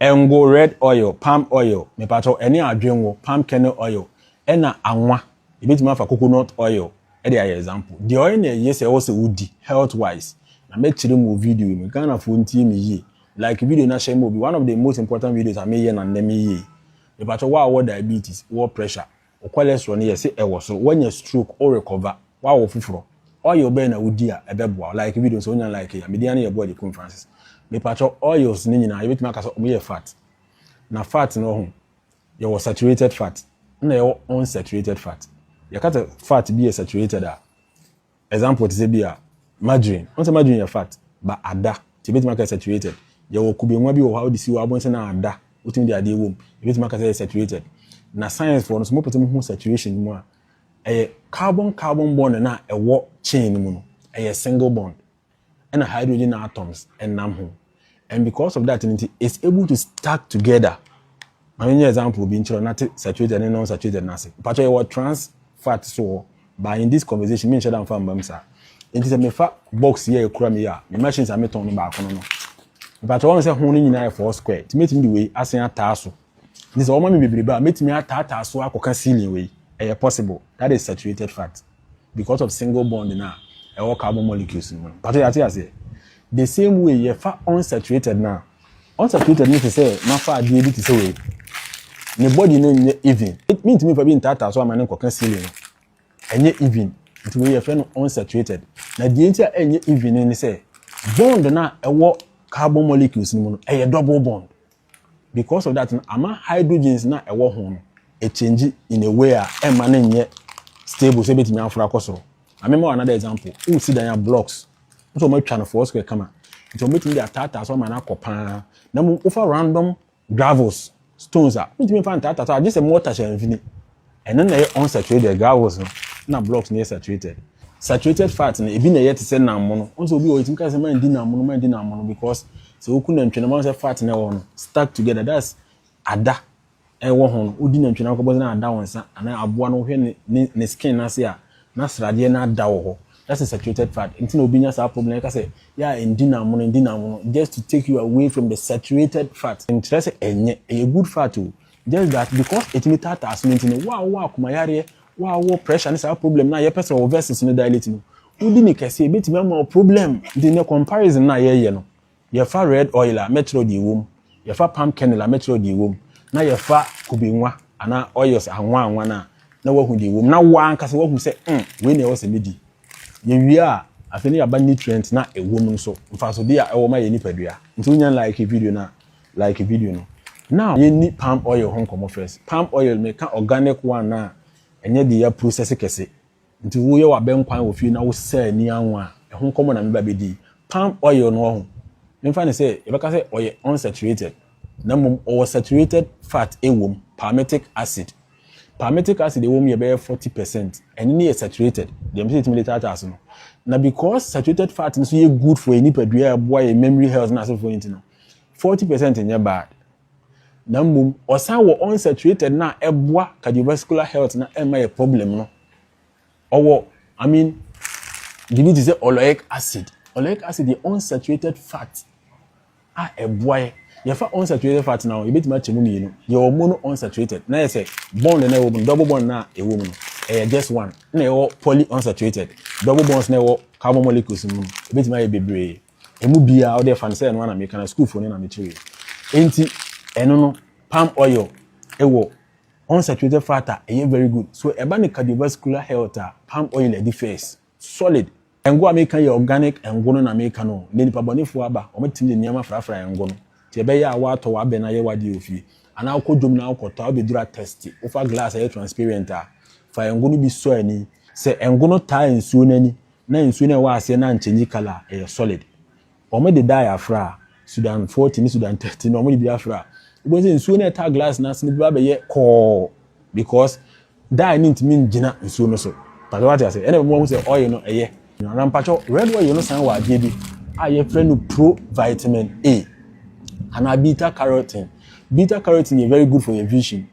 Engo red oil, palm oil, me pato any adrenwo, palm kernel oil, ena anwa, a bit more for coconut oil. Example. The oil yes also woody health wise. I make children video me Ghana phone team ye. Like video na share be one of the most important videos I made and name ye. The pato what diabetes, what pressure, or cholesterol near say so when you stroke or recover, wow fufro. Oil burn a woody a bebo like videos on like a mediana Yeboah Agyekum Francis. Me pato oils nina, you bit make us me fat. Na fat no home. You was saturated fat. Na your unsaturated fat. You can't fat be a saturated. Example to say be a margarine. Once margarine your fat, but ada to bit make saturated. You could be maybe how this you are once na ada. Within the idea womb, bit make saturated. Na science for no small person saturation more. A carbon bond na a walk chain mono. A single bond. And a hydrogen atoms and nam. And because of that, it's able to stack together. My example being not saturated and non-saturated nasi. But you were trans fat so by in this conversation, me share down from Bamsa. It is a me fat box here, cram here. The machines are made on back on. But I want to say honing in a 4 square to make me the way I say a tasso. This all my baby bar make me a tata so I can ceiling way. A possible that is saturated fat because of single bond in all carbon molecules. But I say the same way you fat unsaturated now. Unsaturated means to say not fat to say the body no even. It means to me for being tata so I'm not can ceiling. And yet even it will be a friend unsaturated. Now the entire and yet even and say bond na a what carbon molecules a double bond. Because of that, ama hydrogens na a war home. A change in a way a man yet stable so bit me for a I remember another example. You see that blocks. So much channel for us come. It will make me the tata so man copan. Now over random gravels, stones are. It me find tata just a mortar and and then they unsaturated gravels na blocks near saturated. Saturated fat and even yet to send mono. Also be waiting because man dinner mono because so we couldn't train amount of fat na one stuck together. That's ada. Hon udi na ntwena ko bozina ada wonsa ana aboa no hwe ne skin na se a na srade na ada wo. That's a saturated fat. Until obinya sa problem like I say, yeah, indina mono just to take you away from the saturated fat. Interest enye a good fat too. Just that because it meter as maintain wow kuma yare wow pressure is a problem na your person versus no dilate no. Udi ni kese bit me problem the comparison na ye no. Your fat red oil a metro di wom. Your fat palm kernel a metro di wom. Na ye fa kubinwa ana oils anwa na wahu di wom na wa ankase wahu se we na e wose medi ye wi a afeni aba nutrient na e wom nso mfa so dia e wo ma ye nipadua nti unya like video no now ye ni palm oil hon komo first palm oil make organic one na enye de ya process kese nti wo ye wa benkwan wo fi na wo sell ni anwa e hon komo na me ba bedi palm oil no ho mfa ne say e beka say oil unsaturated na or saturated fat ewom palmitic acid ewom ye be 40% and ni saturated dem say it military no na because saturated fat nso ye good for any padua boy memory health na so for intino 40% in your bad na osan wo unsaturated na eboa cardiovascular health na e my problem no owo I mean you need to say oleic acid the unsaturated fat eboa you fa unsaturated fat now you bit much money you know your mono unsaturated na say bond na woman double bond na a woman just one na your poly unsaturated double bonds na your carbon molecules mu bit my bebre emu bia o dey fan say no na make na school for na material enti eno no palm oil ewo unsaturated fat very good so eba ne cardiovascular health palm oil e first solid engo america ye organic engo no na america no ne nipa bonefo aba o matimi ne niam frafra engo no ti be ya wa to wa be na ye wade ofie ana akodom na akoto obe dura test ofa glass aye transparent fa engo no bi so ani se engo no ta nsuo nani na nsuo na wa ase na nchenji color e solid o me de die afra Sudan 40 ni Sudan 30 no mo bi afra bo se nsuo na ta glass na se ni ba be ye ko because die ni ntimi ngina nsuo no so but what I say ene mo say oil no eye na mpacho red oil no san wa ade bi aye friend pro vitamin A and beta carotene is very good for your vision.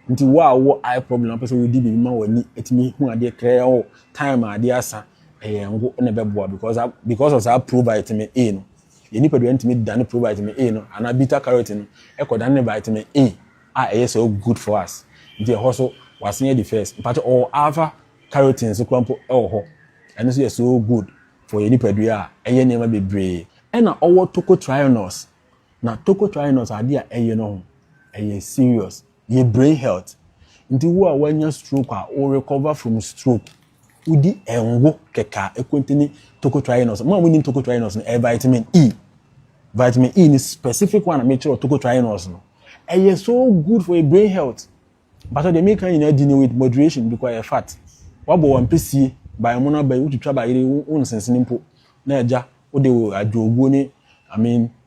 Nti wa eye problem person we di bi ma wani etimi hu ade kra o time ade asa engo na beboa because of that pro vitamin A no ye nipa do ntimi dane pro vitamin A no ana beta carotene no e ko dane vitamin A so good for us nti e ho so wasen the first but all alpha carotene so krampo e ho eno so so good for ye nipa do eye nema bebre e na owo tocotrienols na tocotrienols ade no serious ye brain health nti wo a wanya stroke or recover from stroke udi enwo keka e contain tocotrienols ma we need tocotrienols no vitamin E is specific one make sure tocotrienols no so good for your brain health but they make you deal with moderation because you're fat wabo one pc by mona by you try by un sensini mpo na eja wo de adwogo ni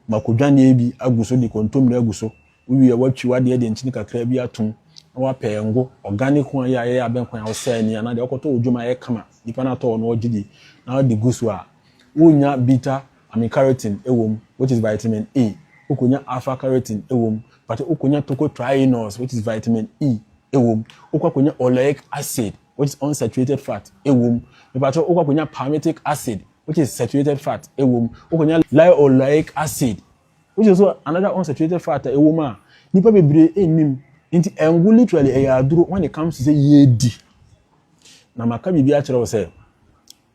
makodwane ebi aguso de kontomre aguso wiye watwi wade de nchini kakra bi atom wa pengo organic one ya abenkwan ya say ni na de okoto odwuma ye kama nipa na to no ogidi na de guso a wonya beta carotene ewom which is vitamin A ukonya alpha carotene ewom but ukonya tocotrienols which is vitamin E ewom ukonya oleic acid which is unsaturated fat ewom but ukonya palmitic acid which is saturated fat ewom ukonya linoleic acid which is also another unsaturated fat ewom nipa bebre enim nti engu literally aduro when it comes to say yedi na maka bibi a kire say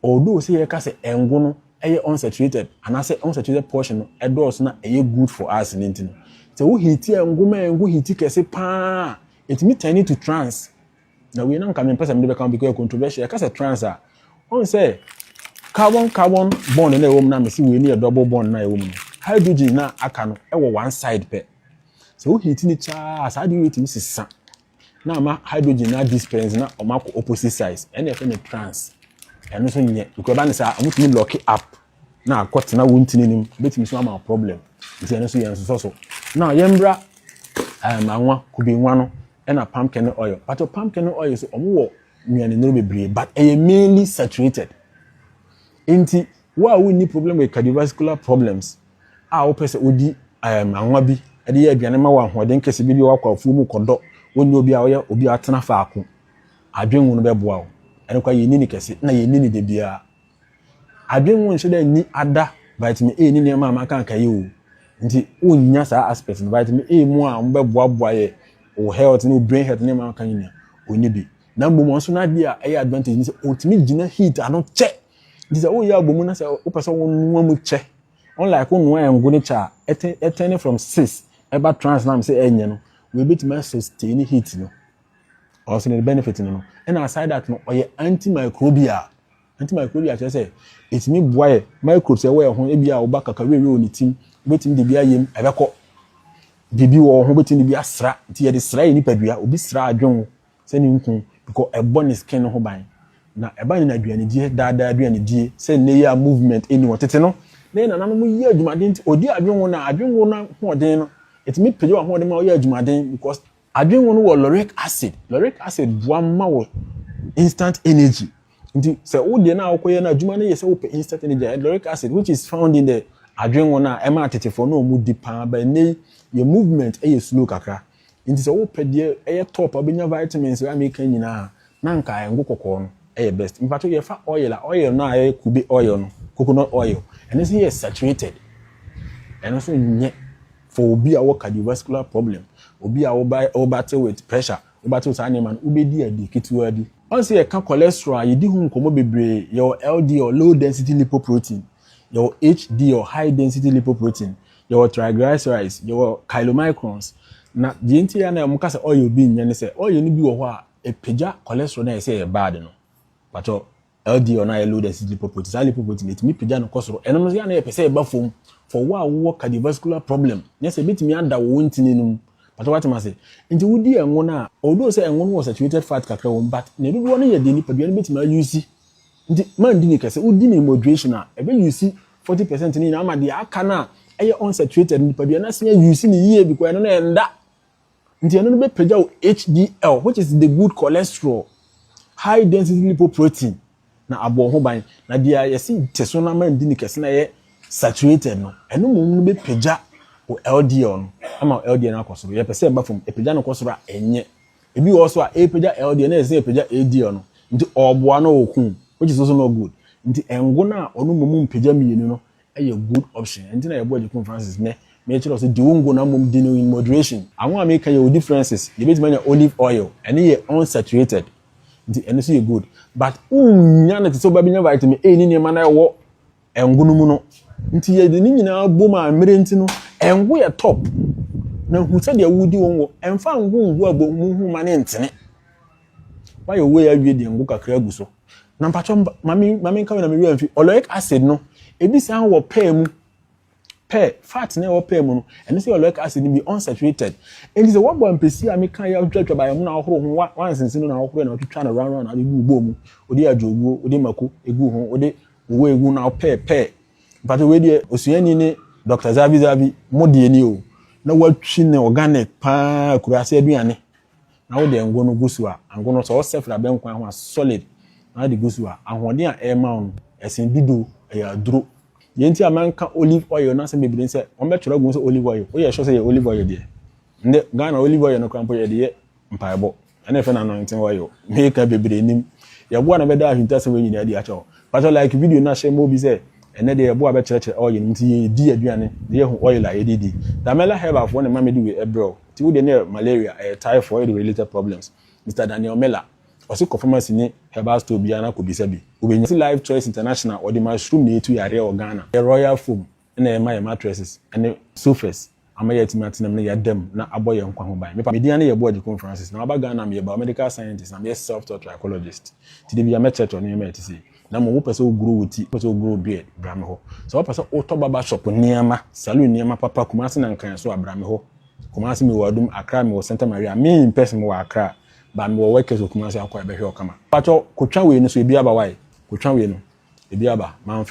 although say ka say engu no unsaturated and I say unsaturated portion no na good for us nintino so wo hiti engu hiti kese pa it me turn to trans na we na come person me be come because controversial ka say trans on say carbon bond na ewom na me see we ni double bond na ewom hydrogen na aka no one side pe so wo hiti ni cha as adi wait ni sisa na ma hydrogen na dispense na o ma opposite size and e trans eno so nye because ba ne say amutumi lock up na akot na wuntini nim betimi so ama problem nti eno so yenso so na yembra anwa kubi nwa no na pumpkin oil but pumpkin oil so omo nnuane no bebre but mainly saturated nti we need problem with cardiovascular problems wo pese odi anwa bi ade ya aduane ma wa hoden kese bi wa kwa fu mu kodo woni obi atena faako adwenwu no beboa wo ene kwa yeni ni kese na yeni ni de bia adwenwu nso da ni ada vitamin A ni nema amaka kan ye o nti onya sa aspect no vitamin A mu a mbeboa ye o health ni brain health ni ma kan nya onye bi na mbom nso na dia advantage ni se otimi gina heat ano che nti se o ya agbomu na se o pese wonu mu che unlike wonu engu ni cha etene from 6 eba trans na say enye no we bit ma sustain heat no also the benefit no and aside that no oye antimicrobial just say it me boy microbes e we ho e bia oba kakawe we oni tim betim de bia yem ebeko bibi wo ho betim de bia sra nti ye de sra ye ni padua obi sra adwon se ni nkun because e bone skin ho ban na e ban na aduane die daada aduane die se ne ya movement eni wotete no na na no ye adwumaden nti odi adwon na ho den no it me pede ho den ma ye adwumaden because adwon no wo lauric acid buama wo instant energy nti se wo de na akoye na adwuma na ye se wo pe instant energy lauric acid which is found in the adwon na e ma tetefo no mu dipa ba ne your movement e slow kakra nti se wo pede e top abenya vitamins we make nyina na nka engo kokko no e best in fact ye fa oil na e kube oil no coconut oil and this is saturated and also nye for obi a cardiovascular problem obi a wo battle with pressure wo battle with animal ubedi adi kitwa adi on say ka cholesterol yedi hu komo bebre your LD or low density lipoprotein your HD or high density lipoprotein your triglycerides your chylomicrons na dinti ya na muka say oil bi nya ne say oil ni bi wo ho a epeja cholesterol na say e bad no but LD or na low density lipoprotein sa lipoprotein it mi peja no kosoro eno no ya na e pese e ba fom for wo cardiovascular problem yes a bit me under wo ntini num but what am I say nti wudi enwo na although say enwo was saturated fat kakra wo but na do no ye de ni padua no bit me use nti man di ni kase wudi ni moderation a e be use 40% ni na ma de aka na e unsaturated ni padua na se use ni yie because eno na enda nti eno no be peja wo HDL which is the good cholesterol high density lipoprotein na abo ho ban na dia yesi teso na man di ni kase na ye saturated no eno mum be peja o LDL no ama LDL na akosoro ye pese ba fom epeja no kosoro enye ebi wo so a epeja LDL na ese epeja ADL no nti oboa na okun which is also not good nti engo na onu mum peja mienu no a good option. And then Yeboah Agyekum Francis me sure say the won't go na mum di no in moderation. I want to make your differences. You bet me olive oil and it unsaturated. And see good. But nyana te so ba bi nya vitamin A ni ne ma na wo engunu mu no. Nti ye de ni nyina bom a mere nti no engo ye top. Na hu se de wudi won emfa ngu abom hu ma ne ntene. Why you way awie de engo kakra agu so. Na mpacho mami nka na me wi amfi oleic acid no ebi san wo pay mu fat na wo pay mu no and say oleic acid be unsaturated. And say what boy mpesi am kan ya twatwa ba mu na ahoro ho wansensin no na ahoro na twatwa na round na egu gbo mu odi ajoguo odi mako egu ho odi wo egu na pay but we dey osuani ni Dr. Zabi modie ni o na watwi ne organic pa kurase aduane na wo de ngo no gusu a ngo no so sefra ben kwan ho solid na de gusu a ahode a e ma on esen dido e aduro yenti amanka olive oil na se bebire se on be twerɛ gu se olive oil o ye sure say olive oil de nde Ghana olive oil no krampo ye de mpaebo ene fe na anointing oil me ka bebire nim Yeboah na be da ahunta se we nyina de a cho but like video na share mo bi se ene de Yeboah be kyerɛkyerɛ oil nti di aduane de hu oil a yedidi damela herbal for ne mamedi we ebro ti wo de ne malaria typhoid related problems Mr. Daniel Miller also performance ni herbal store bia na ko bisa bi obenya Life Choice International or the mushroom na etu yare o Ghana the royal foam na e my mattresses and sofas amayeti matinam na yadem na aboye nkwa ho ban me dia na Yeboah Agyekum Francis na aba Ghana me biomedical scientist na me self-taught psychologist ti de bia me church on me ti na mo pese o grow wuti pese o grow beard brame ho so pese o to baba shop niema salon niema papa Kumasi na nkan so abrame ho Kumasi me wadum Accra me wo Santa Maria me in person mo Accra ba me wo workers o Kumasi akwa be hwe okama pacho kotwa we no so ebi aba why kotwa we no ebi aba man